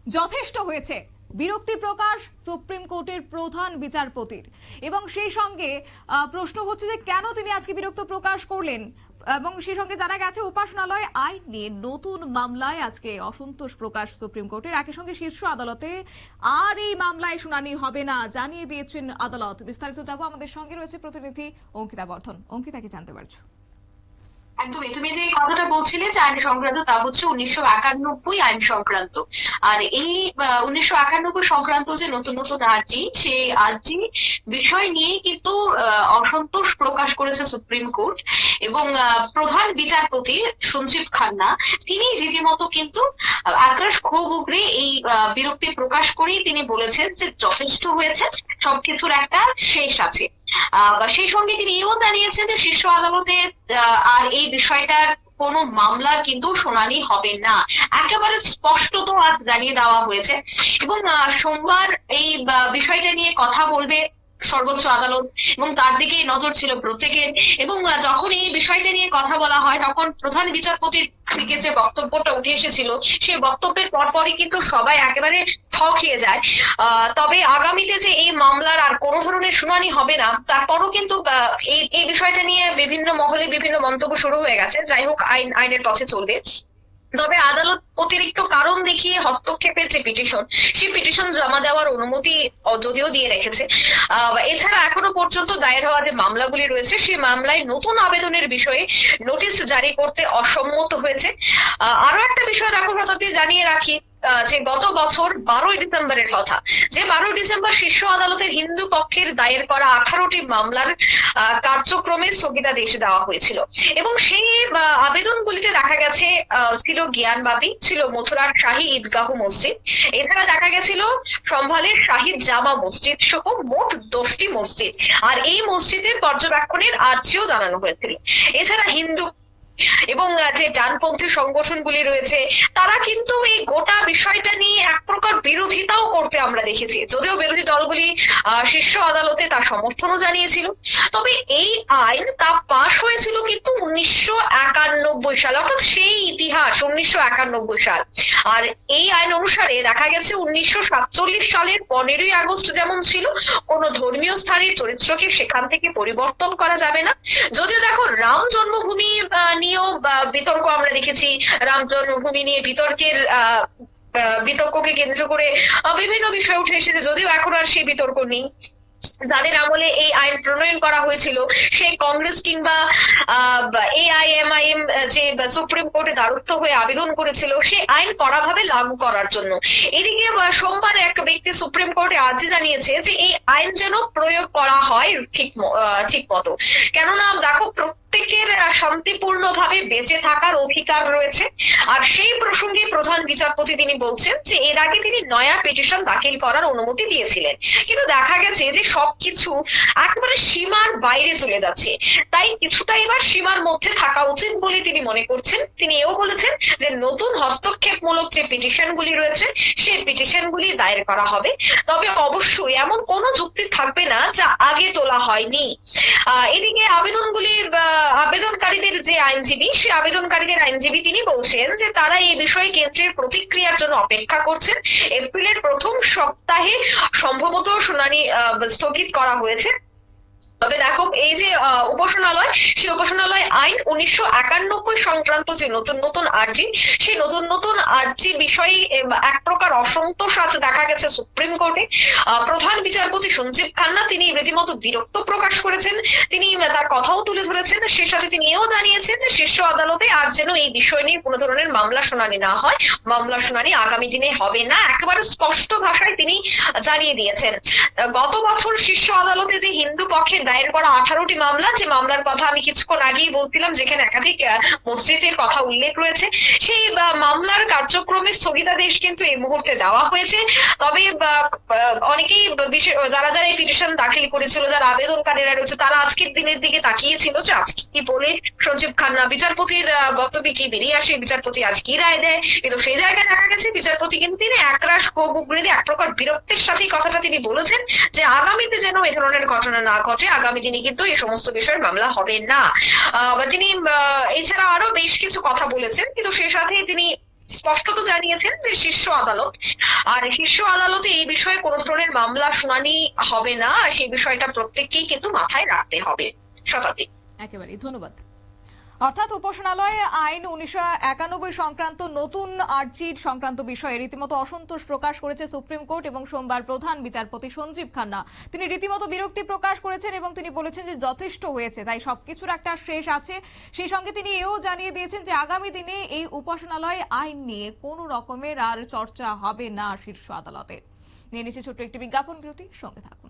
যথেষ্ট হয়েছে, বিরক্তি প্রকাশ সুপ্রিম কোর্টের প্রধান বিচারপতির। এবং সেই সঙ্গে প্রশ্ন হচ্ছে যে কেন তিনি আজকে বিরক্ত প্রকাশ করলেন, এবং সেই সঙ্গে জানা গেছে উপাসনালয় আইন নিয়ে নতুন মামলায় আজকে অসন্তোষ প্রকাশ সুপ্রিম কোর্টের। একই সঙ্গে শীর্ষ আদালতে আর এই মামলায় শুনানি হবে না জানিয়ে দিয়েছেন আদালত। বিস্তারিত যাবো, আমাদের সঙ্গে রয়েছে প্রতিনিধি অঙ্কিতা বর্ধন। অঙ্কিতা, কি জানতে পারছো? একদমই, তুমি যে কথাটা বলছিলে যে আইন সংক্রান্ত, তা হচ্ছে 1991 আইন সংক্রান্ত। আর এই 1991 সংক্রান্ত যে নতুন নতুন আর্জি, সেই আর্জি বিষয় নিয়ে কিন্তু অসন্তোষ প্রকাশ করেছে সুপ্রিম কোর্ট। এবং প্রধান বিচারপতি সঞ্জীব খান্না তিনি রীতিমতো কিন্তু আক্রোশ ক্ষোভ উগরে এই বিরক্তি প্রকাশ করেই তিনি বলেছেন যে যথেষ্ট হয়েছে, সবকিছুর একটা শেষ আছে। সেই সঙ্গে তিনি এও জানিয়েছেন যে শীর্ষ আদালতে আর এই বিষয়টার কোনো মামলার কিন্তু শুনানি হবে না, একেবারে স্পষ্টত আজ জানিয়ে দেওয়া হয়েছে। এবং সোমবার এই বিষয়টা নিয়ে কথা বলবে সর্বোচ্চ আদালত, এবং তার দিকেই নজর ছিল প্রত্যেকের। এবং যখন এই বিষয়টা নিয়ে কথা বলা হয়, তখন প্রধান বিচারপতির থেকে যে বক্তব্যটা উঠে এসেছিল, সেই বক্তব্যের পরপরই কিন্তু সবাই একেবারে থ খেয়ে যায়। তবে আগামীতে যে এই মামলার আর কোনো ধরনের শুনানি হবে না, তারপরও কিন্তু এই বিষয়টা নিয়ে বিভিন্ন মহলে বিভিন্ন মন্তব্য শুরু হয়ে গেছে। যাই হোক, আইনের পথে চলবে। তবে আদালত অতিরিক্ত কারণ দেখিয়ে হস্তক্ষেপের যে পিটিশন, সেই পিটিশন জমা দেওয়ার অনুমতি যদিও দিয়ে রেখেছে। এছাড়া এখনো পর্যন্ত দায়ের হওয়া যে মামলাগুলি রয়েছে, সেই মামলায় নতুন আবেদনের বিষয়ে নোটিশ জারি করতে অসম্মত হয়েছে। আরো একটা বিষয় দেখো শতাব্দী, জানিয়ে রাখি যে গত বছর 12ই ডিসেম্বরের কথা, যে 12ই ডিসেম্বর শীর্ষ আদালতের হিন্দু পক্ষের দায়ের করা 18টি মামলার কার্যক্রমে স্থগিতাদেশ দেওয়া হয়েছিল। এবং সেই আবেদনগুলিতে দেখা গেছে ছিল জ্ঞানবাপী, ছিল মথুরার শাহী ঈদগাহ মসজিদ, এছাড়া দেখা গেছিল সম্ভালের শাহিদ জামা মসজিদ সহ মোট 10টি মসজিদ। আর এই মসজিদের পর্যবেক্ষণের আর্জিও জানানো হয়েছিল। এছাড়া হিন্দু এবং যে ডানপন্থী সংগঠনগুলি রয়েছে, তারা কিন্তু এই গোটা বিষয়টা নিয়ে এক প্রকার বিরোধিতাও করতে আমরা দেখেছি, যদিও বিরোধী দলগুলি শীর্ষ আদালতে তার সমর্থনও জানিয়েছিল। তবে এই আইন তা পাশ হয়েছিল কিন্তু 1991 সাল, অর্থাৎ সেই ইতিহাস 1991 সাল। আর এই আইন অনুসারে দেখা গেছে 1947 সালের 15ই আগস্ট যেমন ছিল, কোন ধর্মীয় স্থানের চরিত্রকে সেখান থেকে পরিবর্তন করা যাবে না। যদিও দেখো, রাম জন্মভূমি নিয়েও বিতর্ক আমরা দেখেছি, রাম জন্মভূমি নিয়ে বিতর্ককে কেন্দ্র করে বিভিন্ন বিষয় উঠে এসেছে, যদিও এখন আর সেই বিতর্ক নেই। যাদের আমলে এই আইন প্রণয়ন করা হয়েছিল, সেই কংগ্রেস কিংবা AIMIM যে সুপ্রিম কোর্টে দ্বারস্থ হয়ে আবেদন করেছিল সেই আইন কড়াভাবে লাগু করার জন্য। এদিকে সোমবার এক ব্যক্তি সুপ্রিম কোর্টে আর্জি জানিয়েছে যে এই আইন যেন প্রয়োগ করা হয় ঠিক মতো। কেননা দেখো, প্রত্যেকের শান্তিপূর্ণভাবে বেঁচে থাকার অধিকার রয়েছে। আর সেই প্রসঙ্গে প্রধান বিচারপতি তিনি বলছেন যে এর আগে তিনি নয়া পিটিশন দাখিল করার অনুমতি দিয়েছিলেন, কিন্তু দেখা গেছে যে সবকিছু একেবারে সীমার বাইরে চলে যাচ্ছে। তাই কিছুটা এবার সীমার মধ্যে থাকা উচিত বলে তিনি মনে করছেন। তিনি এও বলেছেন যে নতুন হস্তক্ষেপমূলক যে পিটিশনগুলি রয়েছে, সেই পিটিশনগুলি দায়ের করা হবে, তবে অবশ্যই এমন কোনো যুক্তি থাকবে না যা আগে তোলা হয়নি। এদিকে আবেদনকারীদের যে আইনজীবী, সেই আবেদনকারীদের আইনজীবী তিনি বলছেন যে তারা এই বিষয়ে কেন্দ্রের প্রতিক্রিয়ার জন্য অপেক্ষা করছেন। এপ্রিলের প্রথম সপ্তাহে সম্ভবত শুনানি স্থগিত করা হয়েছে। তবে দেখো, এই যে উপাসনালয়, সেই উপাসনালয় আইন 1991 সংক্রান্ত যে নতুন নতুন আর্জি, সেই নতুন নতুন আর্জি বিষয়ে এক প্রকার অসন্তোষ আছে দেখা গেছে সুপ্রিম কোর্টে। প্রধান বিচারপতি সঞ্জীব খান্না তিনি রীতিমতো বিরক্ত প্রকাশ করেছেন, তিনি তার কথাও তুলে ধরেছেন। সে সাথে তিনি এও জানিয়েছেন যে শীর্ষ আদালতে আর যেন এই বিষয় নিয়ে কোনো ধরনের মামলা শুনানি না হয়, মামলা শুনানি আগামী দিনে হবে না, একেবারে স্পষ্ট ভাষায় তিনি জানিয়ে দিয়েছেন। গত বছর শীর্ষ আদালতে যে হিন্দু পক্ষে দায়ের করা 18টি মামলা, যে মামলার কথা আমি কিছুক্ষণ আগেই বলছিলাম, যেখানে একাধিক মসজিদের কথা উল্লেখ রয়েছে, সেই মামলার কার্যক্রমে স্থগিতাদেশ কিন্তু এই মুহূর্তে দেওয়া হয়েছে। তবে অনেকেই যারা এই পিটিশন দাখিল করেছিল, যারা আবেদনকারীরা রয়েছে, তারা আজকের দিনের দিকে তাকিয়েছিল যে আজকে কি বলে সঞ্জীব খান্না, বিচারপতির বক্তব্যে কি বেরিয়ে আসে, বিচারপতি আজ কি রায় দেয়। কিন্তু সেই জায়গায় দেখা গেছে বিচারপতি কিন্তু তিনি একরাশ ক্ষোভ উগরে দিয়ে এক প্রকার বিরক্তির সাথে কথাটা তিনি বলেছেন যে আগামীতে যেন এই ধরনের ঘটনা না ঘটে, আগামী দিনে কিন্তু এই সমস্ত বিষয়ের মামলা হবে না। তিনি এছাড়া আরো বেশ কিছু কথা বলেছেন, কিন্তু সে সাথে তিনি স্পষ্টত জানিয়েছেন যে শীর্ষ আদালত, আর শীর্ষ আদালতে এই বিষয়ে কোনো ধরনের মামলা শুনানি হবে না, আর সেই বিষয়টা প্রত্যেককেই কিন্তু মাথায় রাখতে হবে। শতাব্দী। একেবারেই ধন্যবাদ। অর্থাৎ উপাসনালয় আইন 1991 সংক্রান্ত নতুন আর্জির সংক্রান্ত বিষয়ে রীতিমতো অসন্তোষ প্রকাশ করেছে সুপ্রিম কোর্ট এবং সোমবার প্রধান বিচারপতি সঞ্জীব খান্না তিনি রীতিমতো বিরক্তি প্রকাশ করেছেন এবং তিনি বলেছেন যে যথেষ্ট হয়েছে, তাই সবকিছুর একটা শেষ আছে। সেই সঙ্গে তিনি এও জানিয়ে দিয়েছেন যে আগামী দিনে এই উপাসনালয় আইন নিয়ে কোনো রকমের আর চর্চা হবে না শীর্ষ আদালতে। নিয়ে নিচ্ছে ছোট্ট একটি বিজ্ঞাপন বিরতি, সঙ্গে থাকুন।